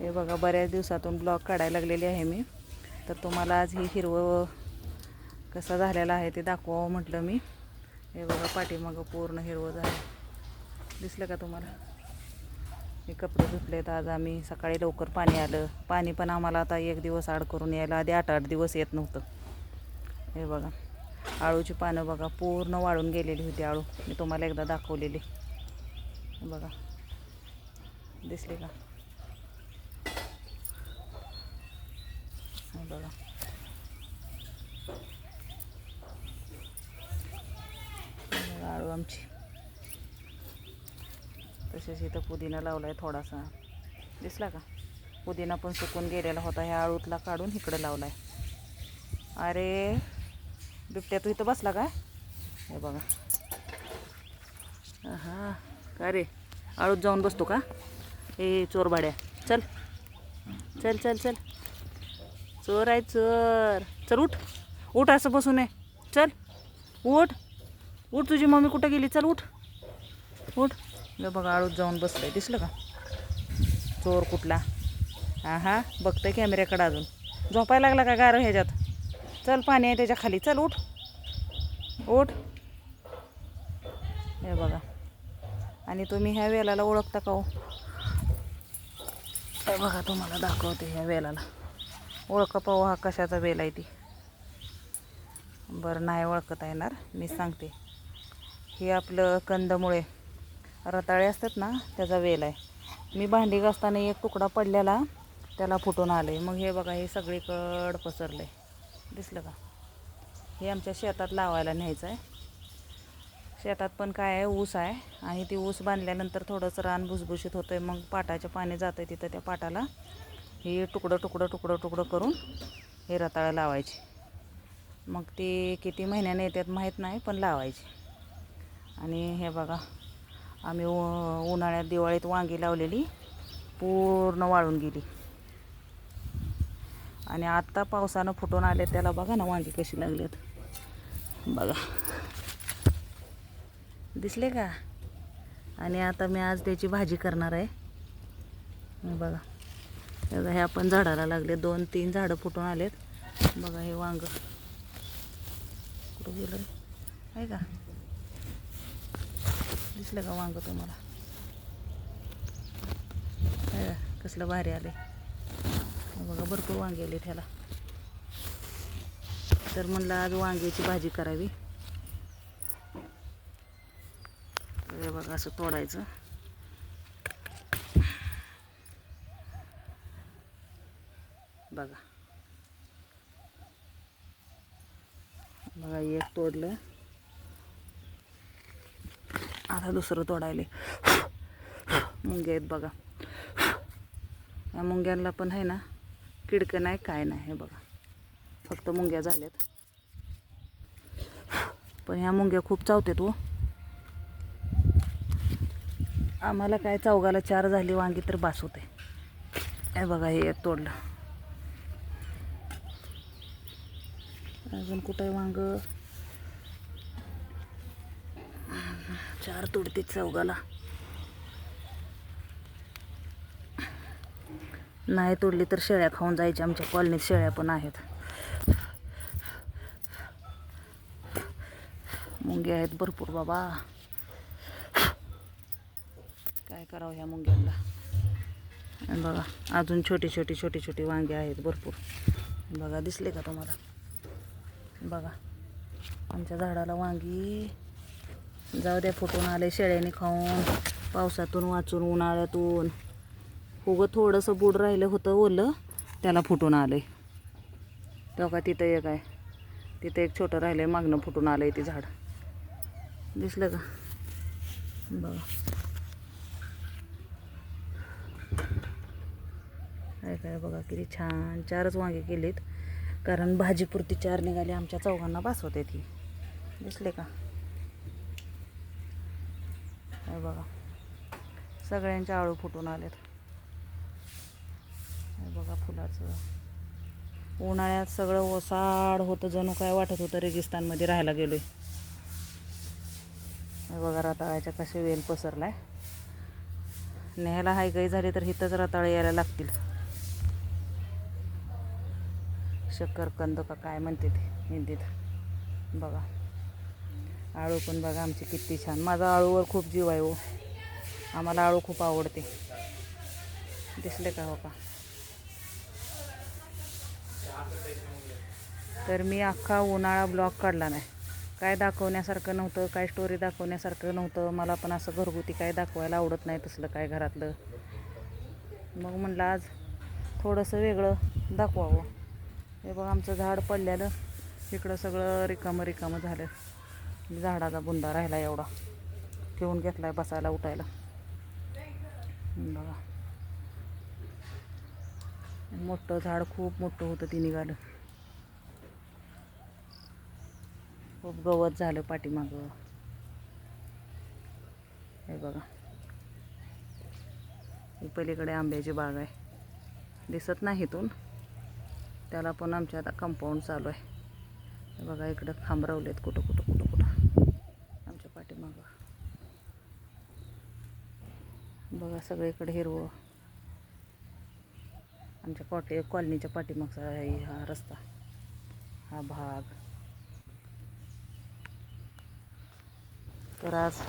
हे बघा, बऱ्याच दिवसातून ब्लॉग काढायला लागलेली आहे मी. तर तुम्हाला आज ही हिरवं कसं झालेलं आहे ते दाखवावं म्हटलं मी. हे बघा, पाठीमागं पूर्ण हिरवं झालं, दिसलं का तुम्हाला? हे कपडे धुतलेत आज आम्ही. सकाळी लवकर पाणी आलं. पाणी पण आम्हाला आता 1 दिवस आड करून यायला, आधी 8-8 दिवस येत नव्हतं. हे बघा, आळूची पानं बघा पूर्ण वाळून गेलेली होती. आळू मी तुम्हाला एकदा दाखवलेली, बघा दिसली का? बघा, आळू आमची. तसेच इथं पुदिना लावला आहे थोडासा, दिसला का? पुदिना पण सुकून गेलेला होता, ह्या आळूतला काढून इकडं लावला आहे. अरे बिबट्या, तू इथं बसला काय? हे बघा, हां का रे, आळूत जाऊन बसतो का? हे चोर भाड्या, चल चल चल चल, चोर आहे चोर. चल उठ उठ, असं बसू नये. चल उठ उठ, तुझी मम्मी कुठं गेली? चल उठ उठ. हे बघा, आळूत जाऊन बसलंय, दिसलं का? चोर कुठला? हां बघतंय कॅमेऱ्याकडं. अजून झोपायला लागला का गार ह्याच्यात? चल, पाणी आहे त्याच्या खाली, चल उठ उठ. हे बघा, आणि तुम्ही ह्या वेलाला ओळखता का हो? हे बघा, तुम्हाला दाखवते ह्या वेलाला. ओळखा पाहू, हा कशाचा वेल आहे ती? बरं, नाही ओळखता येणार, मी सांगते. हे आपलं कंदमुळे रताळे असतात ना, त्याचा वेल आहे. मी भांडी घासताना एक तुकडा पडलेला, त्याला फुटून आले. मग हे बघा, हे सगळीकडं पसरले, दिसलं का? हे आमच्या शेतात लावायला न्यायचं आहे. शेतात पण काय आहे, ऊस आहे. आणि ती ऊस बांधल्यानंतर थोडंसं रान भुसभुशीत होतं आहे. मग पाटाचे पाणी जातं आहे तिथं, त्या पाटाला हे तुकडं तुकडं तुकडं तुकडं करून हे रताळं लावायचे. मग ते किती महिन्याने येतात माहीत नाही, पण लावायचे. आणि हे बघा, आम्ही उन्हाळ्यात दिवाळीत वांगी लावलेली, पूर्ण वाळून गेली. आणि आत्ता पावसानं फुटून आले, त्याला बघा ना वांगी कशी लागलेत, बघा, दिसले का? आणि आता मी आज त्याची भाजी करणार आहे. बघा, हे आपण झाडाला लागले, 2-3 झाडं फुटून आलेत. बघा, हे वांग कुठं गेलं आहे का? दिसलं का वांग तुम्हाला? कसलं भारी आले. बघा, भरपूर वांगे आले त्याला. तर म्हणलं आज वांग्याची भाजी करावी. हे बघा, असं तोडायचं. बघा बघा, एक तोडलं, आता दुसरं तोडायले. मुंग्या आहेत बघा. या मुंग्यांना पण आहे ना, किडकं नाही, काय नाही. हे बघा, फक्त मुंग्या झाल्यात. पण ह्या मुंग्या खूप चावतात हो. आम्हाला काय, चौघाला 4 झाली वांगी तर बास होते. हे बघा, हे एक तोडलं. अजून कुठं आहे वांग? 4 तोडते चौघाला. नाही तोडली तर शेळ्या खाऊन जायच्या. आमच्या कॉलनीत शेळ्या पण आहेत. मुंग्या आहेत भरपूर बाबा, काय करावं ह्या मुंग्यांना? बघा, अजून छोटी छोटी छोटी छोटी वांगी आहेत भरपूर. बघा, दिसले का तुम्हाला? बघा, आमच्या झाडाला वांगी. जाऊ द्या, फुटून आले शेळ्याने खाऊन, पावसातून वाचून, उन्हाळ्यातून. उगं थोडंसं बुड राहिलं होतं ओलं, त्याला फुटून आलं. तेव्हा का तिथं एक आहे, तिथं एक छोटं राहिलं आहे, मागणं फुटून आलं आहे ते झाड, दिसलं का? बघा, काय बघा, किती छान. 4च वांगे केलीत, कारण भाजीपुरती 4 निघाली. आमच्या चौघांना बास होते ती, दिसले का? हे बघा, सगळ्यांच्या आळू फुटून आलेत. हे बघा, फुलाचं. उन्हाळ्यात सगळं ओसाड होतं, जणू काय वाटत होतं रेगिस्तानमध्ये राहायला गेलोय. हे बघा, रताळ्याच्या कसे वेल पसरलाय. न्यायला हाय काही झाली तर इथंच रताळे यायला लागतील. शक्करकंद का काय म्हणते ते हिंदीत. बघा आळू पण बघा आमची किती छान. माझा आळूवर खूप जीव आहे हो. आम्हाला आळू खूप आवडते. दिसले का हो का. तर मी अख्खा उन्हाळा ब्लॉग काढला नाही. काय दाखवण्यासारखं नव्हतं, काय स्टोरी दाखवण्यासारखं नव्हतं. मला पण असं घरगुती काय दाखवायला आवडत नाही तसलं काय घरातलं. मग म्हणलं आज थोडंसं वेगळं दाखवावं. हे बघ आमचं झाड पडलेलं, इकडं सगळं रिकामं झालं. झाडाचा बुंदा राहिला एवढा, ठेवून घेतला आहे बसायला उठायला. बघा मोठं झाड, खूप मोठं होतं ते निघालं. खूप गवत झालं पाठीमागं. हे बघा ही पलीकडे आंब्याची बाग आहे, दिसत नाही इथून. त्याला पण आमच्या आता कंपाऊंड चालू आहे. हे बघा इकडं खांब रवलेत कुठं आमच्या पाठीमागं. बघा सगळीकडे हिरवं. आमच्या कॉलनीच्या पाठीमागचा आहे हा रस्ता, हा भाग. तर आज